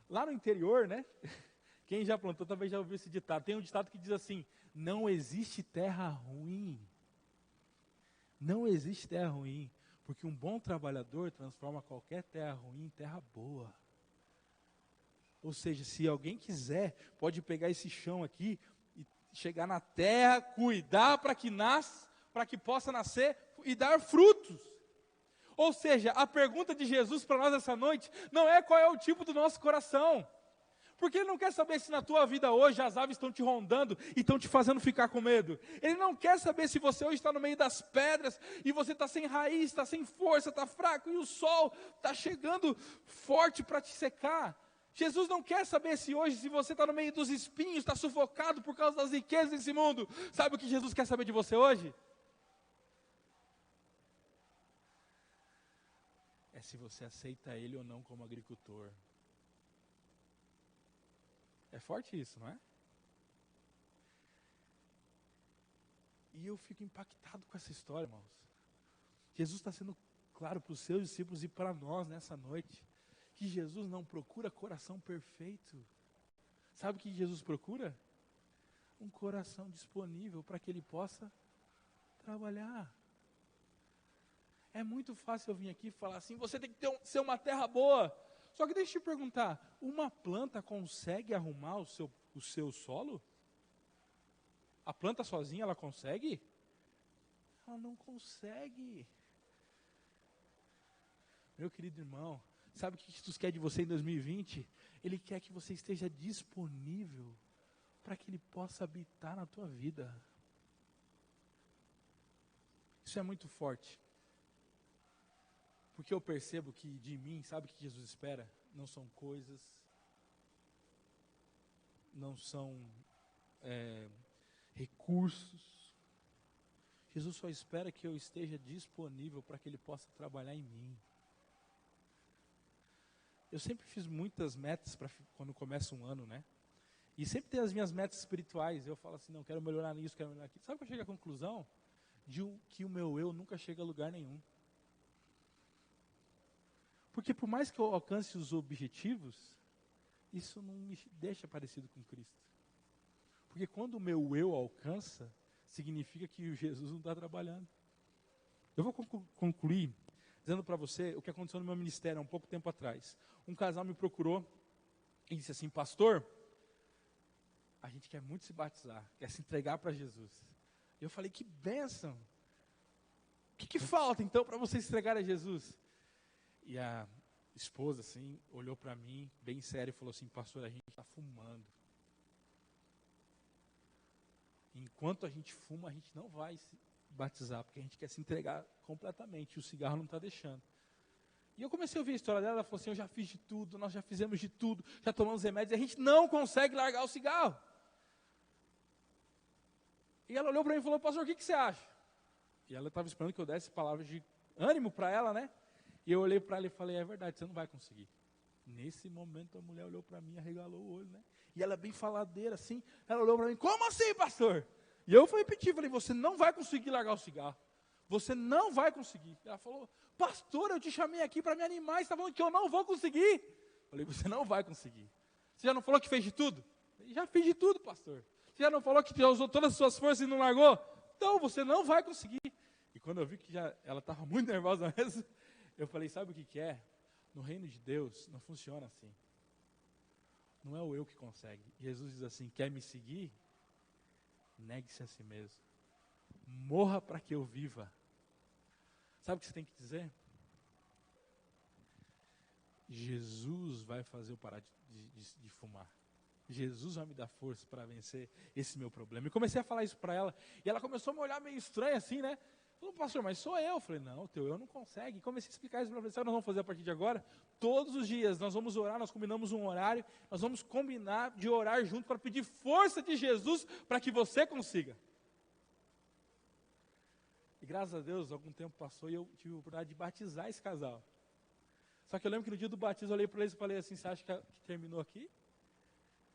Lá no interior, né? Quem já plantou talvez já ouviu esse ditado. Tem um ditado que diz assim: não existe terra ruim. Não existe terra ruim, porque um bom trabalhador transforma qualquer terra ruim em terra boa. Ou seja, se alguém quiser, pode pegar esse chão aqui e chegar na terra, cuidar para que nasça, para que possa nascer e dar frutos. Ou seja, a pergunta de Jesus para nós essa noite não é qual é o tipo do nosso coração. Porque Ele não quer saber se na tua vida hoje as aves estão te rondando e estão te fazendo ficar com medo. Ele não quer saber se você hoje está no meio das pedras e você está sem raiz, está sem força, está fraco e o sol está chegando forte para te secar. Jesus não quer saber se hoje, se você está no meio dos espinhos, está sufocado por causa das riquezas desse mundo. Sabe o que Jesus quer saber de você hoje? É se você aceita Ele ou não como agricultor. É forte isso, não é? E eu fico impactado com essa história, irmãos. Jesus está sendo claro para os seus discípulos e para nós nessa noite, que Jesus não procura coração perfeito. Sabe o que Jesus procura? Um coração disponível para que Ele possa trabalhar. É muito fácil eu vir aqui e falar assim, você tem que ser uma terra boa. Só que deixa eu te perguntar, uma planta consegue arrumar o seu solo? A planta sozinha, ela consegue? Ela não consegue. Meu querido irmão, sabe o que Jesus quer de você em 2020? Ele quer que você esteja disponível para que Ele possa habitar na tua vida. Isso é muito forte. Porque eu percebo que de mim, sabe o que Jesus espera? Não são coisas, não são recursos. Jesus só espera que eu esteja disponível para que Ele possa trabalhar em mim. Eu sempre fiz muitas metas para quando começa um ano, né? E sempre tem as minhas metas espirituais. Eu falo assim, não, quero melhorar nisso, quero melhorar aqui. Sabe que eu chego à conclusão? Que o meu eu nunca chega a lugar nenhum. Porque por mais que eu alcance os objetivos, isso não me deixa parecido com Cristo. Porque quando o meu eu alcança, significa que o Jesus não está trabalhando. Eu vou concluir dizendo para você o que aconteceu no meu ministério há um pouco tempo atrás. Um casal me procurou e disse assim: pastor, a gente quer muito se batizar, quer se entregar para Jesus. Eu falei: que bênção! O que falta então para você se entregar a Jesus? E a esposa assim, olhou para mim, bem sério, e falou assim: pastor, a gente está fumando. Enquanto a gente fuma, a gente não vai se batizar, porque a gente quer se entregar completamente, e o cigarro não está deixando. E eu comecei a ouvir a história dela, ela falou assim: eu já fiz de tudo, nós já fizemos de tudo, já tomamos remédios, e a gente não consegue largar o cigarro. E ela olhou para mim e falou: pastor, o que você acha? E ela estava esperando que eu desse palavras de ânimo para ela, né? E eu olhei para ela e falei: é verdade, você não vai conseguir. Nesse momento a mulher olhou para mim, arregalou o olho, né? E ela bem faladeira assim, ela olhou para mim: como assim, pastor? E eu fui repetir, falei: você não vai conseguir largar o cigarro. Você não vai conseguir. Ela falou: pastor, eu te chamei aqui para me animar, você está falando que eu não vou conseguir. Eu falei: você não vai conseguir. Você já não falou que fez de tudo? Eu já fiz de tudo, pastor. Você já não falou que já usou todas as suas forças e não largou? Então você não vai conseguir. E quando eu vi que ela estava muito nervosa mesmo, eu falei: sabe o que é? No reino de Deus não funciona assim. Não é o eu que consegue. Jesus diz assim: quer me seguir? Negue-se a si mesmo. Morra para que eu viva. Sabe o que você tem que dizer? Jesus vai fazer eu parar de fumar. Jesus vai me dar força para vencer esse meu problema. E comecei a falar isso para ela. E ela começou a me olhar meio estranha assim, né? Falou: pastor, mas sou eu. Eu falei: não, o teu eu não consegue. E comecei a explicar isso para ela. Sabe o que nós vamos fazer a partir de agora? Todos os dias nós vamos orar, nós combinamos um horário. Nós vamos combinar de orar junto para pedir força de Jesus para que você consiga. E graças a Deus, algum tempo passou e eu tive a oportunidade de batizar esse casal. Só que eu lembro que no dia do batismo eu olhei para eles e falei assim: você acha que terminou aqui?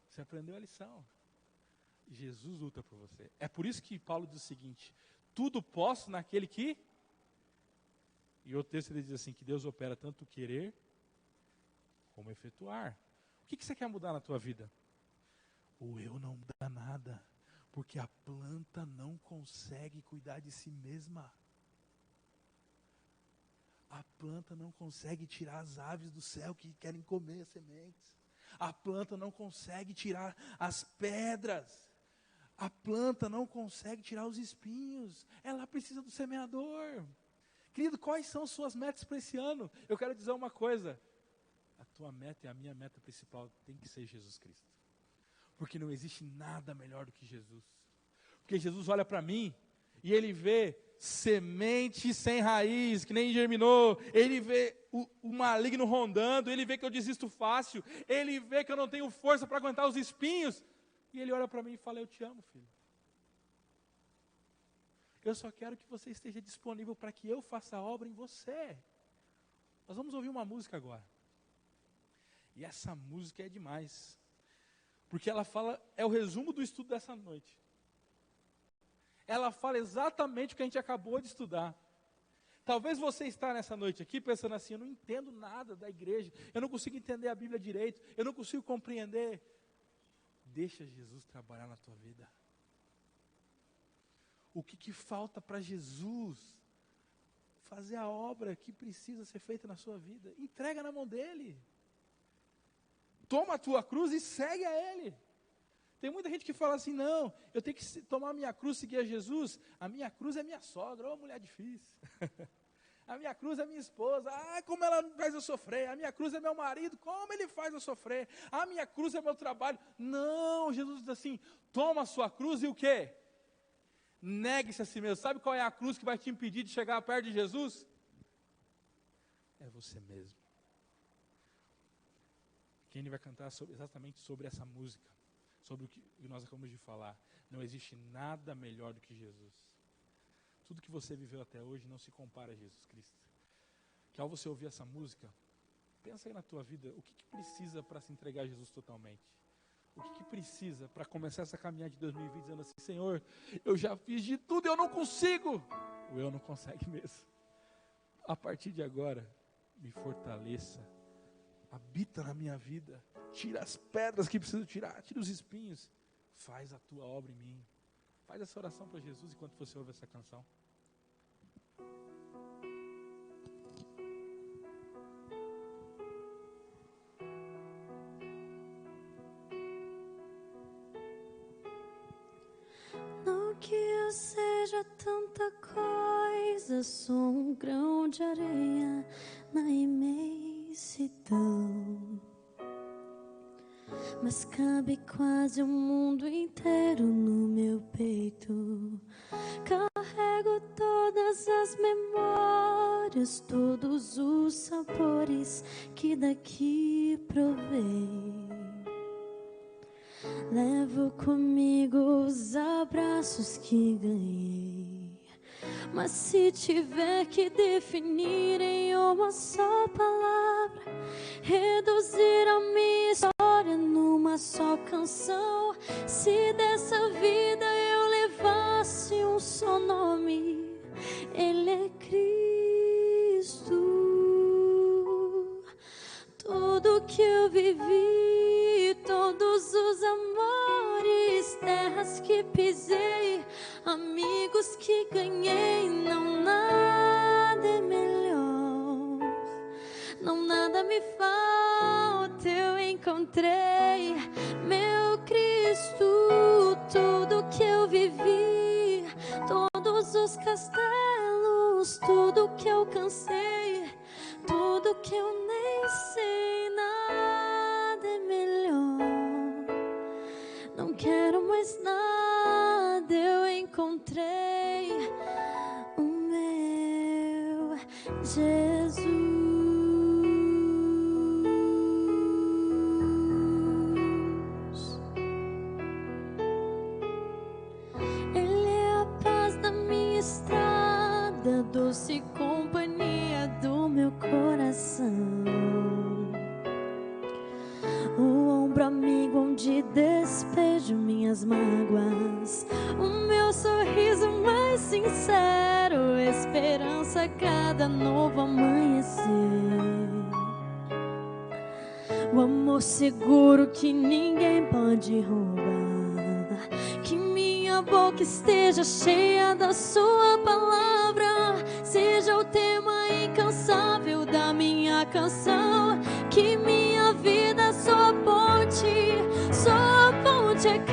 Você aprendeu a lição. Jesus luta por você. É por isso que Paulo diz o seguinte: tudo posso naquele que... E o texto ele diz assim, que Deus opera tanto o querer como efetuar. O que você quer mudar na tua vida? O eu não muda nada, porque a planta não consegue cuidar de si mesma. A planta não consegue tirar as aves do céu que querem comer as sementes. A planta não consegue tirar as pedras. A planta não consegue tirar os espinhos. Ela precisa do semeador. Querido, quais são suas metas para esse ano? Eu quero dizer uma coisa. A tua meta e a minha meta principal tem que ser Jesus Cristo. Porque não existe nada melhor do que Jesus. Porque Jesus olha para mim e ele vê semente sem raiz, que nem germinou. Ele vê o maligno rondando. Ele vê que eu desisto fácil. Ele vê que eu não tenho força para aguentar os espinhos. E ele olha para mim e fala: eu te amo, filho. Eu só quero que você esteja disponível para que eu faça a obra em você. Nós vamos ouvir uma música agora. E essa música é demais. Porque ela fala, é o resumo do estudo dessa noite. Ela fala exatamente o que a gente acabou de estudar. Talvez você está nessa noite aqui pensando assim: eu não entendo nada da igreja, eu não consigo entender a Bíblia direito, eu não consigo compreender. Deixa Jesus trabalhar na tua vida. O que falta para Jesus fazer a obra que precisa ser feita na sua vida? Entrega na mão dele. Toma a tua cruz e segue a ele. Tem muita gente que fala assim: não, eu tenho que tomar a minha cruz e seguir a Jesus. A minha cruz é minha sogra, ô mulher difícil. A minha cruz é minha esposa, como ela faz eu sofrer. A minha cruz é meu marido, como ele faz eu sofrer. A minha cruz é meu trabalho. Não, Jesus diz assim: toma a sua cruz e o quê? Negue-se a si mesmo. Sabe qual é a cruz que vai te impedir de chegar perto de Jesus? É você mesmo. Quem vai cantar exatamente sobre essa música, sobre o que nós acabamos de falar. Não existe nada melhor do que Jesus. Tudo que você viveu até hoje não se compara a Jesus Cristo. Que ao você ouvir essa música, pensa aí na tua vida, o que precisa para se entregar a Jesus totalmente? O que precisa para começar essa caminhada de 2020 dizendo assim: Senhor, eu já fiz de tudo e eu não consigo. O eu não consegue mesmo. A partir de agora, me fortaleça. Habita na minha vida. Tira as pedras que preciso tirar. Tira os espinhos. Faz a tua obra em mim. Faz essa oração para Jesus enquanto você ouve essa canção. seja tanta coisa, sou um grão de areia na imensidão. Mas cabe quase o mundo inteiro no meu peito. Carrego todas as memórias, todos os sabores que daqui provei. Levo comigo os abraços que ganhei. Mas se tiver que definir em uma só palavra, reduzir a minha história numa só canção, se dessa vida eu levasse um só nome, Ele é Cristo. Tudo que eu vivi, todos os amores, terras que pisei, amigos que ganhei, não nada é melhor, não nada me falta, eu encontrei meu Cristo. Tudo que eu vivi, todos os castelos, tudo que eu alcancei, tudo que eu nem sei, nada é melhor. Não quero mais nada, eu encontrei o meu Jesus. Ele é a paz da minha estrada, doce companhia do meu coração. O ombro amigo onde despejo minhas mágoas, o meu sorriso mais sincero, esperança a cada novo amanhecer. O amor seguro que ninguém pode roubar, que minha boca esteja cheia da sua palavra, seja o tema incansável da minha canção, que minha vida só a ponte é Cristo.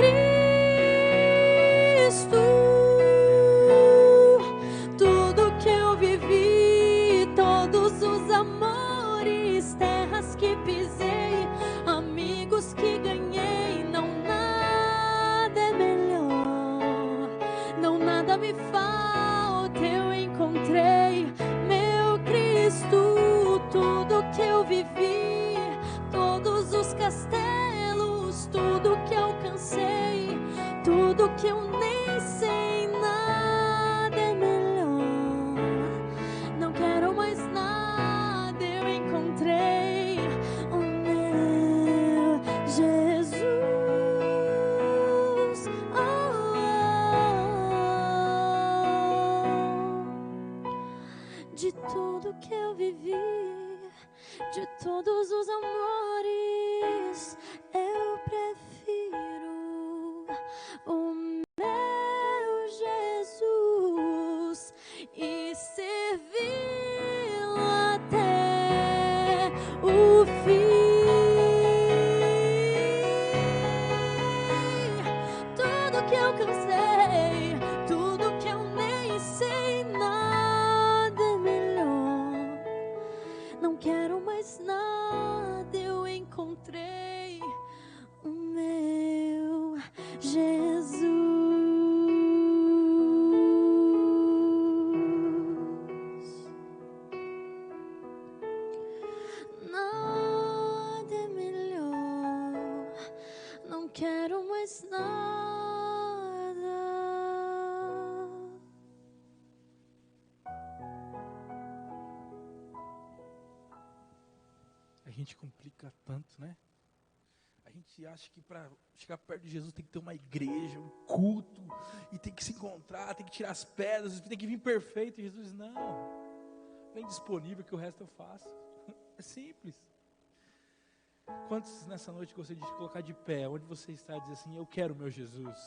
Tudo que eu vivi, todos os amores, terras que pisei, amigos que ganhei, não nada é melhor, não nada me falta, eu encontrei meu Cristo. Tudo que eu vivi, todos os castelos, tudo que alcancei, tudo que eu nem sei, nada é melhor. Não quero mais nada, eu encontrei o meu Jesus. Oh, oh. De tudo que eu vivi, de todos os amores, eu prefiro o meu Jesus e servi-lo até o fim. Tudo que eu cansei, tudo que eu nem sei, nada é melhor. Não quero mais nada, eu encontrei o meu Jesus. Nada é melhor, não quero mais nada. A gente complica tanto, né? A gente acha que para chegar perto de Jesus tem que ter uma igreja, um culto, e tem que se encontrar, tem que tirar as pedras, tem que vir perfeito. E Jesus, não, vem disponível que o resto eu faço. É simples. Quantos nessa noite gostariam de colocar de pé, onde você está, e dizer assim, eu quero o meu Jesus?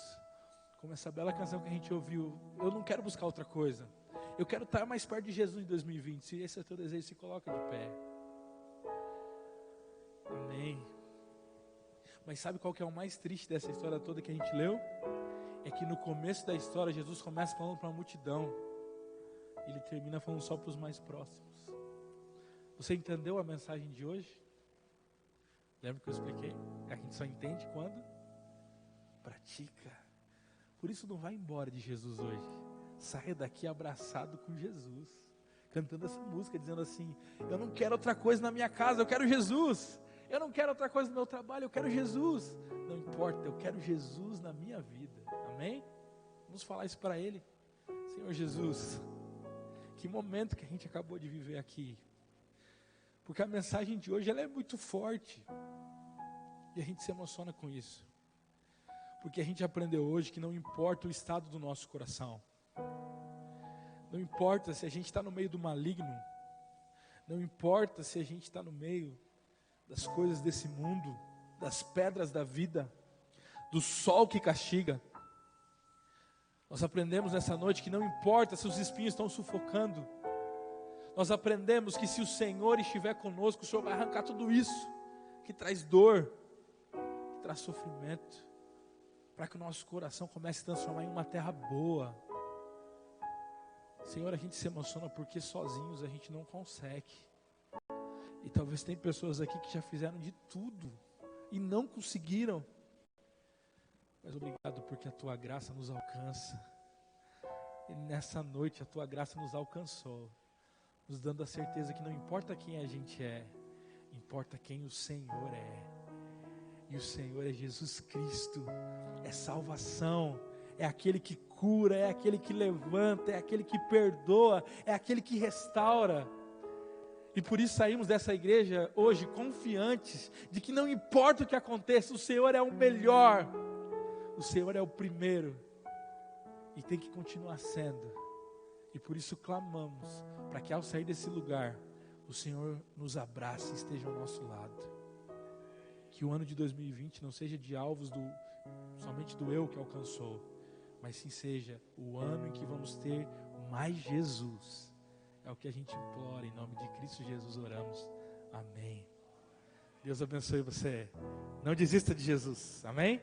Como essa bela canção que a gente ouviu, eu não quero buscar outra coisa, eu quero estar mais perto de Jesus em 2020. Se esse é o teu desejo, se coloca de pé. Amém. Mas sabe qual que é o mais triste dessa história toda que a gente leu? é que no começo da história, Jesus começa falando para a multidão. Ele termina falando só para os mais próximos. Você entendeu a mensagem de hoje? Lembra que eu expliquei? A gente só entende quando pratica. Por isso não vai embora de Jesus hoje. Saia daqui abraçado com Jesus, cantando essa música, dizendo assim: eu não quero outra coisa na minha casa, eu quero Jesus. Eu não quero outra coisa no meu trabalho, eu quero Jesus. Não importa, eu quero Jesus na minha vida. Amém? Vamos falar isso para Ele. Senhor Jesus, que momento que a gente acabou de viver aqui. Porque a mensagem de hoje ela é muito forte. E a gente se emociona com isso. Porque a gente aprendeu hoje que não importa o estado do nosso coração. Não importa se a gente está no meio do maligno. Não importa se a gente está no meio das coisas desse mundo, das pedras da vida, do sol que castiga. Nós aprendemos nessa noite que não importa se os espinhos estão sufocando. Nós aprendemos que se o Senhor estiver conosco, o Senhor vai arrancar tudo isso que traz dor, que traz sofrimento, para que o nosso coração comece a se transformar em uma terra boa. Senhor, a gente se emociona porque sozinhos a gente não consegue. E talvez tem pessoas aqui que já fizeram de tudo e não conseguiram. Mas obrigado porque a Tua graça nos alcança. E nessa noite a Tua graça nos alcançou, nos dando a certeza que não importa quem a gente é, importa quem o Senhor é. E o Senhor é Jesus Cristo, é salvação, é aquele que cura, é aquele que levanta, é aquele que perdoa, é aquele que restaura. E por isso saímos dessa igreja hoje confiantes de que não importa o que aconteça, o Senhor é o melhor, o Senhor é o primeiro e tem que continuar sendo. E por isso clamamos para que ao sair desse lugar, o Senhor nos abrace e esteja ao nosso lado. Que o ano de 2020 não seja de alvos somente do eu que alcançou, mas sim seja o ano em que vamos ter mais Jesus. É o que a gente implora, em nome de Cristo Jesus oramos. Amém. Deus abençoe você. Não desista de Jesus. Amém?